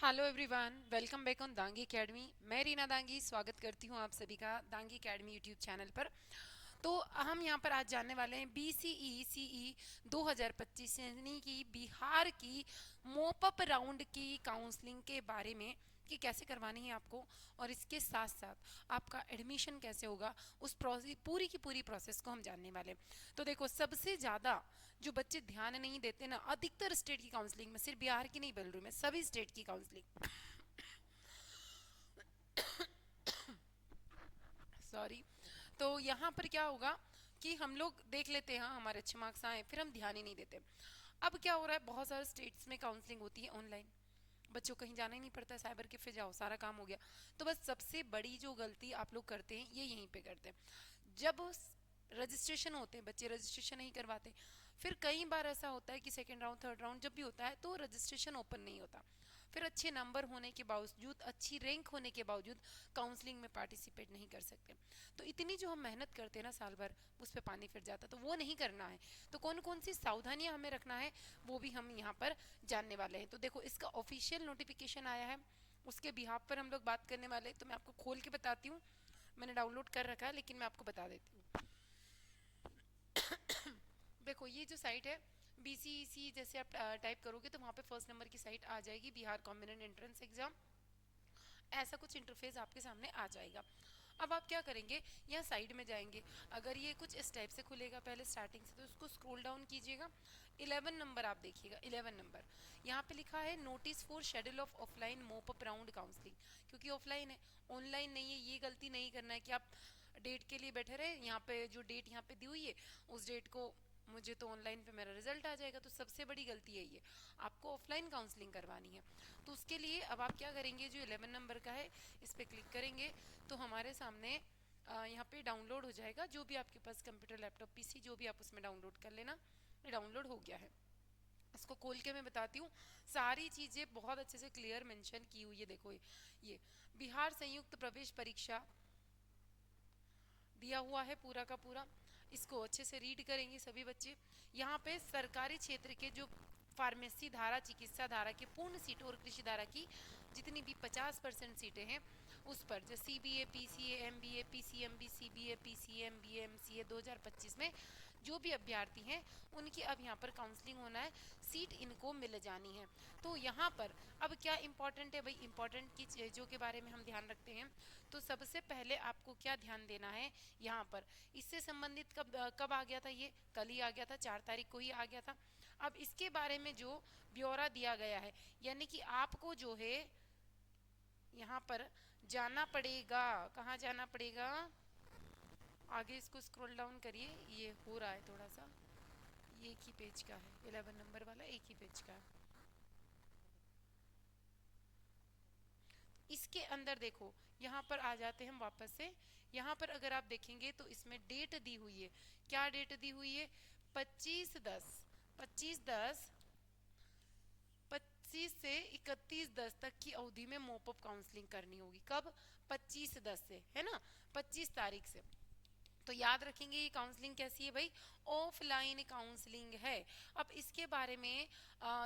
Hello everyone, welcome back on Dangi academy. मैं रीना दांगी स्वागत करती हूँ आप सभी का दांगी एकेडमी यूट्यूब चैनल पर। तो हम यहाँ पर आज जानने वाले हैं बीसीई सीई 2025 यानी कि बिहार की मोपअप राउंड की काउंसलिंग के बारे में कि कैसे करवानी है आपको, और इसके साथ साथ आपका एडमिशन कैसे होगा, उस प्रोसेस पूरी की पूरी प्रोसेस को हम जानने वाले हैं। तो देखो, सबसे ज़्यादा जो बच्चे ध्यान नहीं देते ना, अधिकतर स्टेट की काउंसलिंग में, सिर्फ बिहार की नहीं बोल रही मैं, सभी स्टेट की काउंसलिंग, सॉरी। तो यहाँ पर क्या होगा कि हम लोग देख लेते हैं, हाँ, हमारे अच्छे मार्क्स आए, फिर हम ध्यान ही नहीं देते। अब क्या हो रहा है, बहुत सारे स्टेट्स में काउंसलिंग होती है ऑनलाइन, बच्चों को कहीं जाना ही नहीं पड़ता, साइबर कैफे जाओ, सारा काम हो गया। तो बस सबसे बड़ी जो गलती आप लोग करते हैं ये यहीं पे करते हैं। जब रजिस्ट्रेशन होते हैं, बच्चे रजिस्ट्रेशन नहीं करवाते। फिर कई बार ऐसा होता है कि सेकेंड राउंड थर्ड राउंड जब भी होता है तो रजिस्ट्रेशन ओपन नहीं होता। फिर अच्छे नंबर होने के बावजूद, अच्छी रैंक होने के बावजूद काउंसलिंग में पार्टिसिपेट नहीं कर सकते। तो इतनी जो हम मेहनत करते हैं ना साल भर, उस पर पानी फिर जाता, तो वो नहीं करना है। तो कौन कौन सी सावधानियां हमें रखना है वो भी हम यहाँ पर जानने वाले हैं। तो देखो, इसका ऑफिशियल नोटिफिकेशन आया है, उसके बिहाफ पर हम लोग बात करने वाले हैं। तो मैं आपको खोल के बताती हूँ, मैंने डाउनलोड कर रखा है लेकिन मैं आपको बता देती हूँ। देखो, ये जो साइट है बीसीईसी, जैसे आप टाइप करोगे तो वहाँ पे फर्स्ट नंबर की साइट आ जाएगी, बिहार कॉम्बिनेंट एंट्रेंस एग्जाम। ऐसा कुछ इंटरफेस आपके सामने आ जाएगा। अब आप क्या करेंगे, यहाँ साइड में जाएंगे। अगर ये कुछ इस टाइप से खुलेगा पहले स्टार्टिंग से, तो उसको स्क्रॉल डाउन कीजिएगा। 11 नंबर आप देखिएगा, 11 नंबर यहाँ पे लिखा है notice for schedule of offline mop-up round counselling. क्योंकि ऑफलाइन है, ऑनलाइन नहीं है। ये गलती नहीं करना है कि आप डेट के लिए बैठे रहे, यहाँ पे जो डेट यहाँ पे दी हुई है उस डेट को मुझे तो ऑनलाइन पे मेरा रिजल्ट आ जाएगा। तो सबसे बड़ी गलती है ये, आपको ऑफलाइन काउंसलिंग करवानी है। तो उसके लिए अब आप क्या करेंगे, जो 11 नंबर का है इस पर क्लिक करेंगे तो हमारे सामने यहाँ पे डाउनलोड हो जाएगा। जो भी आपके पास कंप्यूटर लैपटॉप पीसी जो भी, आप उसमें डाउनलोड कर लेना। ये डाउनलोड हो गया है, इसको खोल के मैं बताती हूँ। सारी चीज़ें बहुत अच्छे से क्लियर मेंशन की हुई है। देखो, ये बिहार संयुक्त प्रवेश परीक्षा दिया हुआ है पूरा का पूरा। इसको अच्छे से रीड करेंगे सभी बच्चे। यहाँ पे सरकारी क्षेत्र के जो फार्मेसी धारा, चिकित्सा धारा के पूर्ण सीटों और कृषि धारा की जितनी भी 50% सीटें हैं उस पर, जो C B A P C M B A P C M B C B A P C M B M C A 2025 में जो भी अभ्यर्थी हैं उनकी अब यहाँ पर काउंसलिंग होना है, सीट इनको मिल जानी है। तो यहाँ पर अब क्या इंपॉर्टेंट है भाई, इंपॉर्टेंट की चीज़ों के बारे में हम ध्यान रखते हैं। तो सबसे पहले आपको क्या ध्यान देना है यहाँ पर, इससे संबंधित कब कब आ गया था, ये कल ही आ गया था, 4 तारीख को ही आ गया था। अब इसके बारे में जो ब्यौरा दिया गया है, यानी कि आपको जो है यहाँ पर जाना पड़ेगा। कहाँ जाना पड़ेगा, आगे इसको स्क्रॉल डाउन करिए, ये हो रहा है थोड़ा सा, ये एक ही पेज का है, 11 नंबर वाला एक ही पेज का है। इसके अंदर देखो, यहाँ पर आ जाते हैं हम वापस से। यहाँ पर अगर आप देखेंगे तो इसमें डेट दी हुई है। क्या डेट दी हुई है, 25/10, 25/10, 25 से 31/10 तक की अवधि में मोपअप काउंसलिंग करनी होगी। कब, 25/10 से, है ना, 25 तारीख से। तो याद रखेंगे ये काउंसलिंग कैसी है भाई, ऑफलाइन काउंसलिंग है। अब इसके बारे में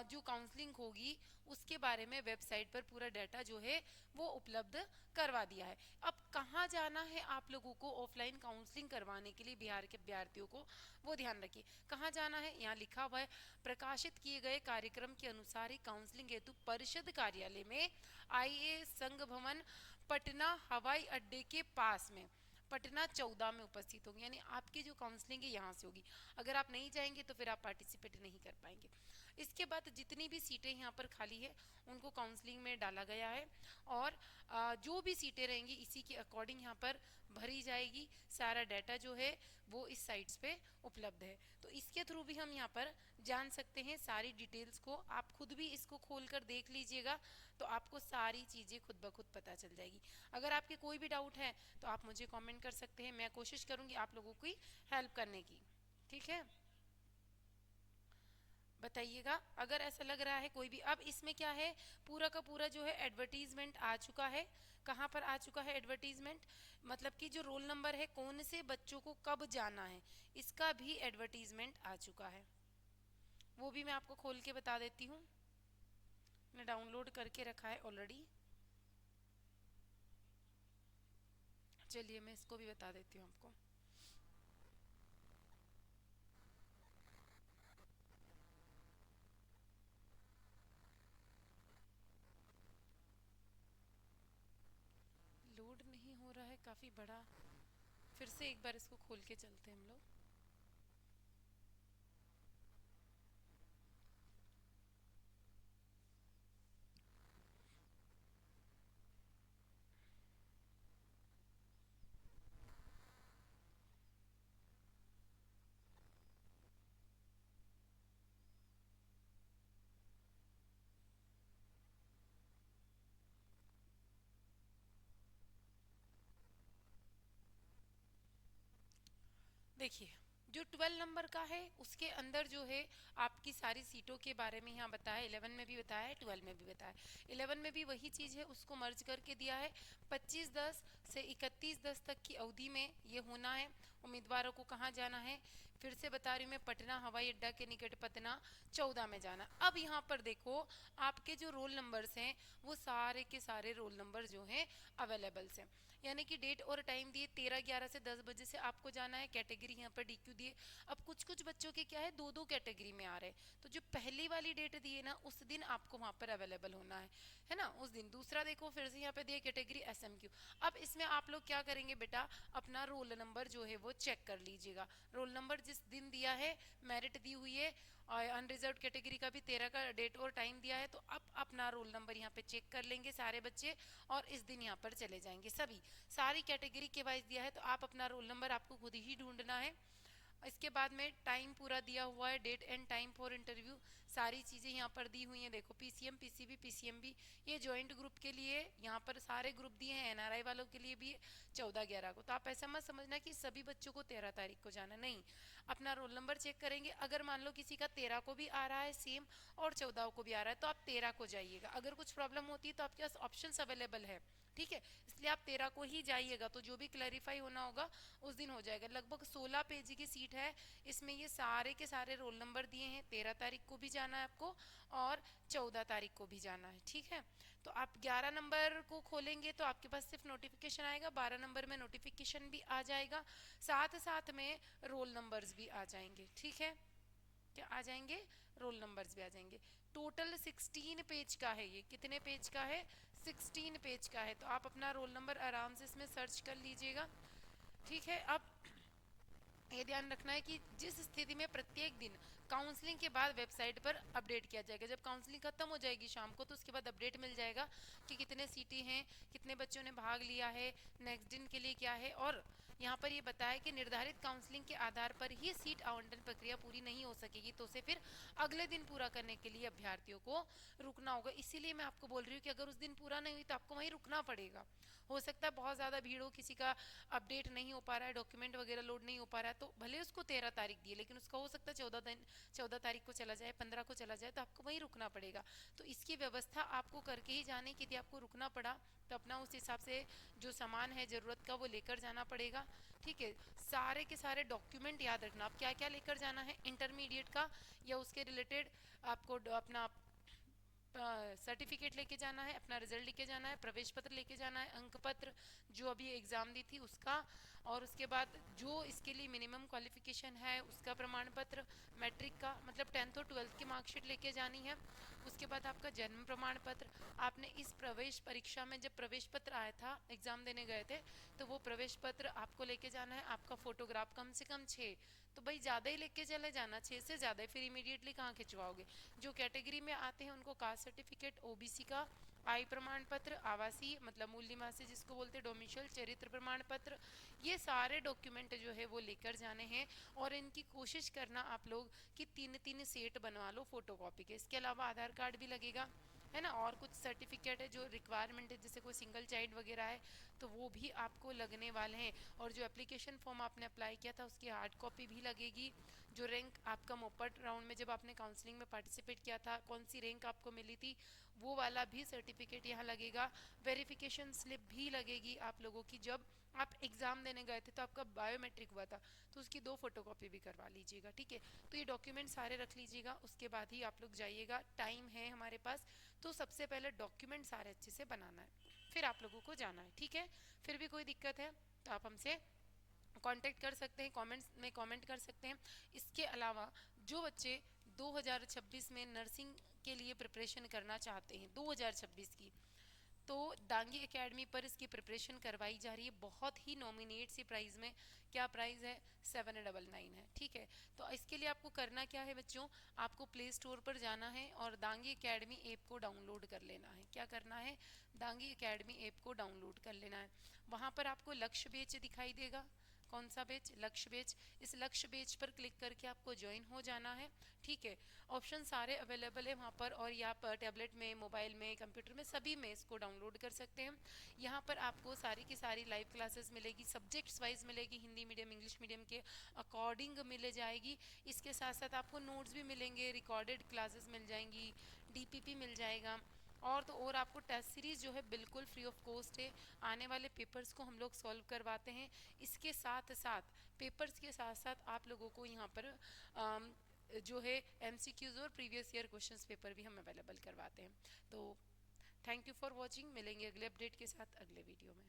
जो काउंसलिंग होगी उसके बारे में वेबसाइट पर पूरा डाटा जो है वो उपलब्ध करवा दिया है। अब कहाँ जाना है आप लोगों को ऑफलाइन काउंसलिंग करवाने के लिए, बिहार के विद्यार्थियों को वो ध्यान रखिए। कहाँ जाना है, यहाँ लिखा हुआ है प्रकाशित किए गए कार्यक्रम के अनुसार ही काउंसलिंग हेतु परिषद कार्यालय में आईए संघ भवन पटना हवाई अड्डे के पास में पटना 14 में उपस्थित होंगे। यानी आपकी जो काउंसलिंग है यहाँ से होगी। अगर आप नहीं जाएंगे तो फिर आप पार्टिसिपेट नहीं कर पाएंगे। इसके बाद जितनी भी सीटें यहाँ पर खाली है उनको काउंसलिंग में डाला गया है, और जो भी सीटें रहेंगी इसी के अकॉर्डिंग यहाँ पर भरी जाएगी। सारा डाटा जो है वो इस साइट्स पे उपलब्ध है। तो इसके थ्रू भी हम यहाँ पर जान सकते हैं सारी डिटेल्स को। आप खुद भी इसको खोल कर देख लीजिएगा तो आपको सारी चीज़ें खुद ब खुद पता चल जाएगी। अगर आपके कोई भी डाउट है तो आप मुझे कमेंट कर सकते हैं, मैं कोशिश करूंगी आप लोगों की हेल्प करने की। ठीक है, बताइएगा अगर ऐसा लग रहा है कोई भी। अब इसमें क्या है, पूरा का पूरा जो है एडवर्टीजमेंट आ चुका है। कहाँ पर आ चुका है एडवर्टीजमेंट, मतलब कि जो रोल नंबर है, कौन से बच्चों को कब जाना है, इसका भी एडवर्टीजमेंट आ चुका है। वो भी मैं आपको खोल के बता देती हूँ। मैंने डाउनलोड करके रखा है ऑलरेडी। चलिए मैं इसको भी बता देती हूँ आपको। लोड नहीं हो रहा है, काफ़ी बड़ा। फिर से एक बार इसको खोल के चलते हैं हम लोग। देखिए, जो 12 नंबर का है उसके अंदर जो है आपकी सारी सीटों के बारे में यहाँ बताया, 11 में भी बताया है, 12 में भी बताया है। 11 में भी वही चीज़ है, उसको मर्ज करके दिया है। 25/10 से 31/10 तक की अवधि में ये होना है। उम्मीदवारों को कहाँ जाना है, फिर से बता रही हूँ मैं, पटना हवाई अड्डा के निकट पटना 14 में जाना। अब यहाँ पर देखो, आपके जो रोल नंबर्स हैं वो सारे के सारे रोल नंबर जो हैं अवेलेबल्स हैं। यानी कि डेट और टाइम दिए, 13/11 से 10 बजे से आपको जाना है। कैटेगरी यहाँ पर DQ दिए। अब कुछ कुछ बच्चों के क्या है, दो दो कैटेगरी में आ रहे हैं, तो जो पहली वाली डेट दी है ना उस दिन आपको वहां पर अवेलेबल होना है ना, उस दिन। दूसरा देखो, फिर से यहाँ पे दिए कैटेगरी SMQ। अब इसमें आप लोग क्या करेंगे बेटा, अपना रोल नंबर जो है वो चेक कर लीजिएगा। रोल नंबर जिस दिन दिया है, मेरिट दी हुई है, और अनरिजर्व कैटेगरी का भी 13 का डेट और टाइम दिया है, तो अब अपना रोल नंबर यहाँ पे चेक कर लेंगे सारे बच्चे, और इस दिन यहाँ पर चले जाएंगे सभी। सारी कैटेगरी के वाइज दिया है, तो आप अपना रोल नंबर आपको खुद ही ढूंढना है। इसके बाद में टाइम पूरा दिया हुआ है, date and time for interview, सारी चीज़ें यहाँ पर दी हुई हैं। देखो, PCM PCB PCMB ये जॉइंट ग्रुप के लिए यहाँ पर सारे ग्रुप दिए हैं, NRI वालों के लिए भी 14/11 को। तो आप ऐसा मत समझना कि सभी बच्चों को 13 तारीख को जाना, नहीं। अपना रोल नंबर चेक करेंगे, अगर मान लो किसी का 13 को भी आ रहा है सेम और 14 को भी आ रहा है, तो आप 13 को जाइएगा। अगर कुछ प्रॉब्लम होती है तो आपके पास ऑप्शन अवेलेबल है, ठीक है, इसलिए आप 13 को ही जाइएगा। तो जो भी क्लैरिफाई होना होगा उस दिन हो जाएगा। लगभग 16 पेज की सीट है, इसमें ये सारे के सारे रोल नंबर दिए हैं। 13 तारीख को भी जाना है आपको और 14 तारीख को भी जाना है, ठीक है। तो आप 11 नंबर को खोलेंगे तो आपके पास सिर्फ नोटिफिकेशन आएगा, 12 नंबर में नोटिफिकेशन भी आ जाएगा, साथ साथ में रोल नंबर्स भी आ जाएंगे, ठीक है। क्या आ जाएंगे, रोल नंबर्स भी आ जाएंगे। टोटल 16 पेज का है ये। कितने पेज का है, 16 पेज का है। तो आप अपना रोल नंबर आराम से इसमें सर्च कर लीजिएगा, ठीक है। अब ये ध्यान रखना है कि जिस स्थिति में प्रत्येक दिन काउंसलिंग के बाद वेबसाइट पर अपडेट किया जाएगा, जब काउंसलिंग खत्म हो जाएगी शाम को तो उसके बाद अपडेट मिल जाएगा कि कितने सीटें हैं, कितने बच्चों ने भाग लिया है, नेक्स्ट दिन के लिए क्या है। और यहाँ पर ये बताया कि निर्धारित काउंसलिंग के आधार पर ही सीट आवंटन प्रक्रिया पूरी नहीं हो सकेगी, तो उसे फिर अगले दिन पूरा करने के लिए अभ्यर्थियों को रुकना होगा। इसीलिए मैं आपको बोल रही हूँ कि अगर उस दिन पूरा नहीं हुई तो आपको वहीं रुकना पड़ेगा। हो सकता है बहुत ज़्यादा भीड़ हो, किसी का अपडेट नहीं हो पा रहा है, डॉक्यूमेंट वगैरह लोड नहीं हो पा रहा है, तो भले उसको 13 तारीख दिए, लेकिन उसका हो सकता है 14 तारीख को चला जाए, 15 को चला जाए, तो आपको वहीं रुकना पड़ेगा। तो इसकी व्यवस्था आपको करके ही जाने की, यदि आपको रुकना पड़ा तो अपना उस हिसाब से जो सामान है ज़रूरत का वो लेकर जाना पड़ेगा, ठीक है। सारे के सारे डॉक्यूमेंट याद रखना, आप क्या क्या लेकर जाना है। इंटरमीडिएट का या उसके रिलेटेड आपको अपना सर्टिफिकेट लेके जाना है, अपना रिजल्ट लेके जाना है, प्रवेश पत्र लेके जाना है, अंक पत्र जो अभी एग्जाम दी थी उसका, और उसके बाद जो इसके लिए मिनिमम क्वालिफिकेशन है उसका प्रमाण पत्र, मैट्रिक का मतलब 10th और 12th की मार्कशीट लेके जानी है। उसके बाद आपका जन्म प्रमाण पत्र, आपने इस प्रवेश परीक्षा में जब प्रवेश पत्र आया था, एग्जाम देने गए थे, तो वो प्रवेश पत्र आपको लेके जाना है। आपका फोटोग्राफ कम से कम 6, तो भाई ज़्यादा ही लेके चले जाना, 6 से ज़्यादा, फिर इमीडिएटली कहाँ खिंचवाओगे। जो कैटेगरी में आते हैं उनको कास्ट सर्टिफिकेट, OBC का आय प्रमाण पत्र, आवासीय मतलब मूल निवासी जिसको बोलते हैं डोमिशियल, चरित्र प्रमाण पत्र, ये सारे डॉक्यूमेंट जो है वो लेकर जाने हैं। और इनकी कोशिश करना आप लोग कि 3-3 सेट बनवा लो फोटोकॉपी के। इसके अलावा आधार कार्ड भी लगेगा, है ना, और कुछ सर्टिफिकेट है जो रिक्वायरमेंट है, जैसे कोई सिंगल चाइल्ड वगैरह है तो वो भी आपको लगने वाले हैं। और जो एप्लीकेशन फॉर्म आपने अप्लाई किया था उसकी हार्ड कॉपी भी लगेगी। जो रैंक आपका मोपट राउंड में जब आपने काउंसलिंग में पार्टिसिपेट किया था, कौन सी रैंक आपको मिली थी, वो वाला भी सर्टिफिकेट यहाँ लगेगा। वेरिफिकेशन स्लिप भी लगेगी आप लोगों की। जब आप एग्ज़ाम देने गए थे तो आपका बायोमेट्रिक हुआ था, तो उसकी 2 फोटोकॉपी भी करवा लीजिएगा, ठीक है। तो ये डॉक्यूमेंट सारे रख लीजिएगा, उसके बाद ही आप लोग जाइएगा। टाइम है हमारे पास, तो सबसे पहले डॉक्यूमेंट सारे अच्छे से बनाना है, फिर आप लोगों को जाना है, ठीक है। फिर भी कोई दिक्कत है तो आप हमसे कांटेक्ट कर सकते हैं, कमेंट्स में कमेंट कर सकते हैं। इसके अलावा जो बच्चे 2026 में नर्सिंग के लिए प्रिपरेशन करना चाहते हैं 2026 की, तो दांगी एकेडमी पर इसकी प्रिपरेशन करवाई जा रही है बहुत ही नॉमिनेट सी प्राइस में। क्या प्राइस है? 799 है, ठीक है। तो इसके लिए आपको करना क्या है बच्चों, आपको प्ले स्टोर पर जाना है और दांगी एकेडमी ऐप को डाउनलोड कर लेना है। क्या करना है? दांगी एकेडमी ऐप को डाउनलोड कर लेना है। वहाँ पर आपको लक्ष्य बेच दिखाई देगा। कौन सा बेच? लक्ष्य बेच। इस लक्ष्य बेच पर क्लिक करके आपको ज्वाइन हो जाना है, ठीक है। ऑप्शन सारे अवेलेबल है वहाँ पर, और या पर टैबलेट में, मोबाइल में, कंप्यूटर में, सभी में इसको डाउनलोड कर सकते हैं। यहाँ पर आपको सारी की सारी लाइव क्लासेस मिलेगी, सब्जेक्ट्स वाइज मिलेगी, हिंदी मीडियम इंग्लिश मीडियम के अकॉर्डिंग मिल जाएगी। इसके साथ साथ आपको नोट्स भी मिलेंगे, रिकॉर्डेड क्लासेस मिल जाएंगी, डीपीपी मिल जाएगा। और तो और आपको टेस्ट सीरीज जो है बिल्कुल फ्री ऑफ कॉस्ट है। आने वाले पेपर्स को हम लोग सॉल्व करवाते हैं। इसके साथ साथ पेपर्स के साथ साथ आप लोगों को यहाँ पर जो है एमसीक्यूज और प्रीवियस ईयर क्वेश्चंस पेपर भी हम अवेलेबल करवाते हैं। तो थैंक यू फॉर वॉचिंग। मिलेंगे अगले अपडेट के साथ अगले वीडियो में।